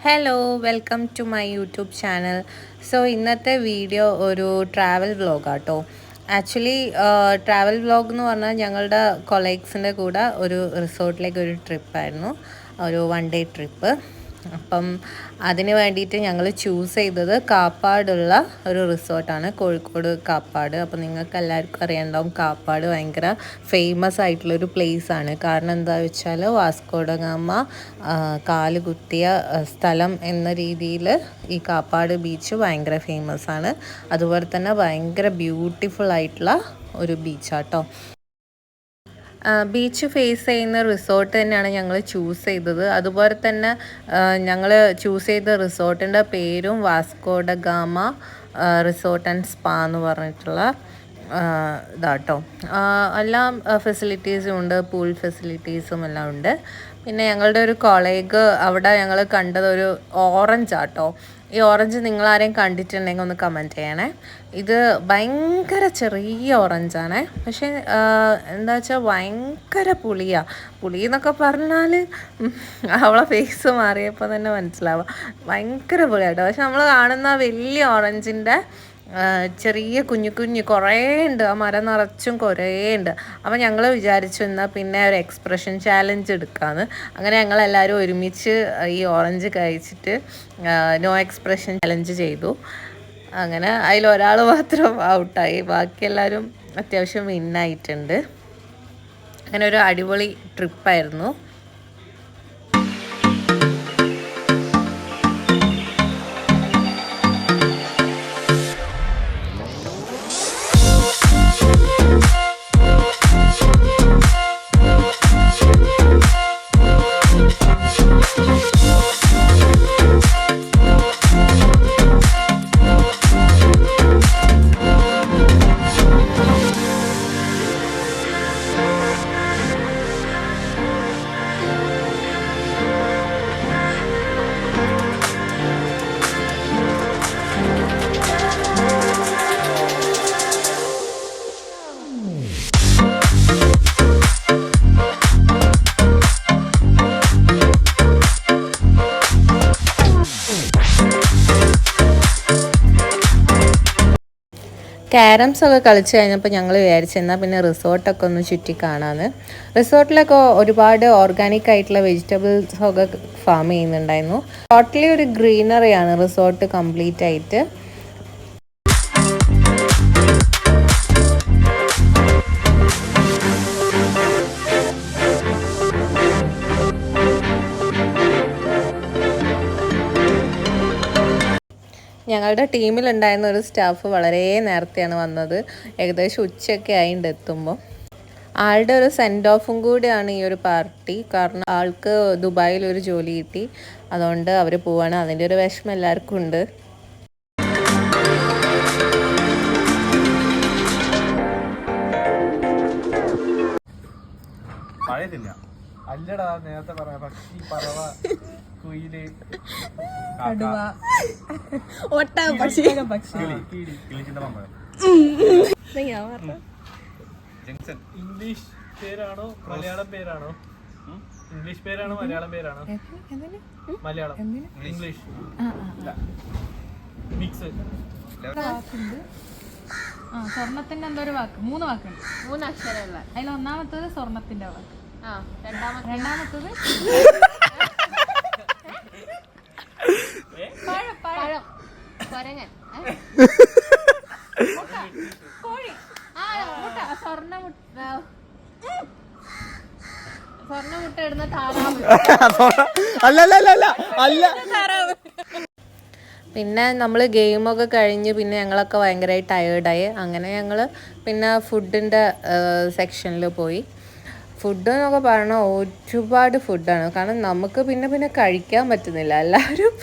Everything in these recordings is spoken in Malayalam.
Hello welcome to my YouTube channel. So ഇന്നത്തെ വീഡിയോ ഒരു ട്രാവൽ വ്ലോഗാട്ടോ. ആക്ച്വലി ട്രാവൽ വ്ലോഗ് എന്ന് പറഞ്ഞാൽ ഞങ്ങളുടെ കൊളീഗ്സിൻ്റെ കൂടെ ഒരു റിസോർട്ടിലേക്ക് ഒരു ട്രിപ്പായിരുന്നു, ഒരു 1 ഡേ ട്രിപ്പ്. അപ്പം അതിന് വേണ്ടിയിട്ട് ഞങ്ങൾ ചൂസ് ചെയ്തത് കാപ്പാടുള്ള ഒരു റിസോർട്ടാണ്, കോഴിക്കോട് കാപ്പാട്. അപ്പം നിങ്ങൾക്ക് എല്ലാവർക്കും അറിയാണ്ടാവും, കാപ്പാട് ഭയങ്കര ഫേമസ് ആയിട്ടുള്ളൊരു പ്ലേസാണ്. കാരണം എന്താ വെച്ചാൽ വാസ്കോഡ ഗാമ കാല് കുത്തിയ സ്ഥലം എന്ന രീതിയിൽ ഈ കാപ്പാട് ബീച്ച് ഭയങ്കര ഫേമസ് ആണ്. അതുപോലെ തന്നെ ഭയങ്കര ബ്യൂട്ടിഫുൾ ആയിട്ടുള്ള ഒരു ബീച്ചാട്ടോ. ബീച്ച് ഫേസ് ചെയ്യുന്ന റിസോർട്ട് തന്നെയാണ് ഞങ്ങൾ ചൂസ് ചെയ്തത്. അതുപോലെ തന്നെ ഞങ്ങൾ ചൂസ് ചെയ്ത റിസോർട്ടിൻ്റെ പേരും Vasco da gamma resort and spa എന്ന് പറഞ്ഞിട്ടുള്ള ഇതാട്ടോ. എല്ലാം ഫെസിലിറ്റീസും ഉണ്ട്, പൂൾ ഫെസിലിറ്റീസും എല്ലാം ഉണ്ട്. പിന്നെ ഞങ്ങളുടെ ഒരു കൊളീഗ് അവിടെ ഞങ്ങൾ കണ്ടത് ഒരു ഓറഞ്ച് ആട്ടോ. ഈ ഓറഞ്ച് നിങ്ങളാരെയും കണ്ടിട്ടുണ്ടെങ്കിൽ ഒന്ന് കമൻറ്റ് ചെയ്യണേ. ഇത് ഭയങ്കര ചെറിയ ഓറഞ്ചാണേ, പക്ഷേ എന്താ വെച്ചാൽ ഭയങ്കര പുളി എന്നൊക്കെ പറഞ്ഞാൽ അവളെ ഫേസ് മാറിയപ്പോൾ തന്നെ മനസ്സിലാവുക, ഭയങ്കര പുളിയാട്ടോ. പക്ഷെ നമ്മൾ കാണുന്ന വലിയ ഓറഞ്ചിൻ്റെ ചെറിയ കുഞ്ഞു കുറേ ഉണ്ട്, ആ മരം നിറച്ചും കുറേ ഉണ്ട്. അപ്പോൾ ഞങ്ങൾ വിചാരിച്ചു എന്നാൽ പിന്നെ ഒരു എക്സ്പ്രഷൻ ചാലഞ്ച് എടുക്കാമെന്ന്. അങ്ങനെ ഞങ്ങളെല്ലാവരും ഒരുമിച്ച് ഈ ഓറഞ്ച് കഴിച്ചിട്ട് നോ എക്സ്പ്രഷൻ ചാലഞ്ച് ചെയ്തു. അങ്ങനെ അതിലൊരാൾ മാത്രം ഔട്ടായി, ബാക്കി എല്ലാവരും അത്യാവശ്യം വിന്നായിട്ടുണ്ട്. അങ്ങനെ ഒരു അടിപൊളി ട്രിപ്പായിരുന്നു. ക്യാരംസ് ഒക്കെ കളിച്ച് കഴിഞ്ഞപ്പോൾ ഞങ്ങൾ വിചാരിച്ചെന്നാൽ പിന്നെ റിസോർട്ടൊക്കെ ഒന്ന് ചുറ്റി കാണാമെന്ന്. റിസോർട്ടിലൊക്കെ ഒരുപാട് ഓർഗാനിക് ആയിട്ടുള്ള വെജിറ്റബിൾസ് ഒക്കെ ഫാം ചെയ്യുന്നുണ്ടായിരുന്നു. ടോട്ടലി ഒരു ഗ്രീനറിയാണ് റിസോർട്ട് കംപ്ലീറ്റ് ആയിട്ട്. ഞങ്ങളുടെ ടീമിലുണ്ടായിരുന്ന ഒരു സ്റ്റാഫ് വളരെ നേരത്തെയാണ് വന്നത്, ഏകദേശം ഉച്ചയൊക്കെ ആയിട്ട് എത്തുമ്പോൾ. ആളുടെ ഒരു സെൻഡ് ഓഫും കൂടിയാണ് ഈ ഒരു പാർട്ടി. കാരണം ആൾക്ക് ദുബായിൽ ഒരു ജോലി കിട്ടി, അതുകൊണ്ട് അവർ പോവാണ്. അതിൻ്റെ ഒരു വിഷമം എല്ലാവർക്കും ഉണ്ട്. അല്ലടാ നേരത്തെ പറയാ, പക്ഷി, പറവ, കുയില്, ഇംഗ്ലീഷ് പേരാണോ മലയാളം പേരാണോ? ഇംഗ്ലീഷ് പേരാണോ മലയാളം പേരാണോ? Malayalam English mix. സ്വർണത്തിന്റെ എന്തോ ഒരു വാക്ക്, 3 വാക്കുണ്ട്, 3 അക്ഷരമുള്ള. അതിൽ ഒന്നാമത്തത് സ്വർണത്തിന്റെ വാക്ക്, രണ്ടാമത്തത് പഴം, കൊരങ്ങൻ, കോഴി, സ്വർണ്ണമുട്ട ഇടുന്ന താറാവ്. താറാവ്. പിന്നെ നമ്മൾ ഗെയിമൊക്കെ കഴിഞ്ഞ് പിന്നെ ഞങ്ങളൊക്കെ ഭയങ്കരമായിട്ട് ടയേർഡായി. അങ്ങനെ ഞങ്ങൾ പിന്നെ ഫുഡിൻ്റെ സെക്ഷനിൽ പോയി. ഫുഡ് എന്നൊക്കെ പറഞ്ഞാൽ ഒരുപാട് ഫുഡാണ്. കാരണം നമുക്ക് പിന്നെ കഴിക്കാൻ പറ്റുന്നില്ല, എല്ലാവരും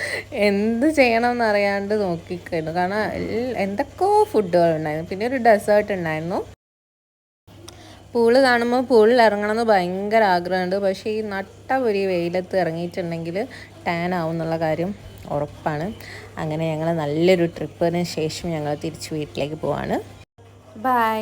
എന്ത് ചെയ്യണമെന്ന് അറിയാണ്ട് നോക്കിക്കുന്നു. കാരണം എന്തൊക്കെയോ ഫുഡുകളുണ്ടായിരുന്നു. പിന്നെ ഒരു ഡെസേർട്ട് ഉണ്ടായിരുന്നു. പൂള് കാണുമ്പോൾ പൂളിൽ ഇറങ്ങണമെന്ന് ഭയങ്കര ആഗ്രഹമുണ്ട്, പക്ഷേ ഈ നട്ടപൊരി വെയിലത്ത് ഇറങ്ങിയിട്ടുണ്ടെങ്കിൽ ടാൻ ആവും എന്നുള്ള കാര്യം ഉറപ്പാണ്. അങ്ങനെ ഞങ്ങൾ നല്ലൊരു ട്രിപ്പിന് ശേഷം ഞങ്ങൾ തിരിച്ച് വീട്ടിലേക്ക് പോവാണ്. ബൈ.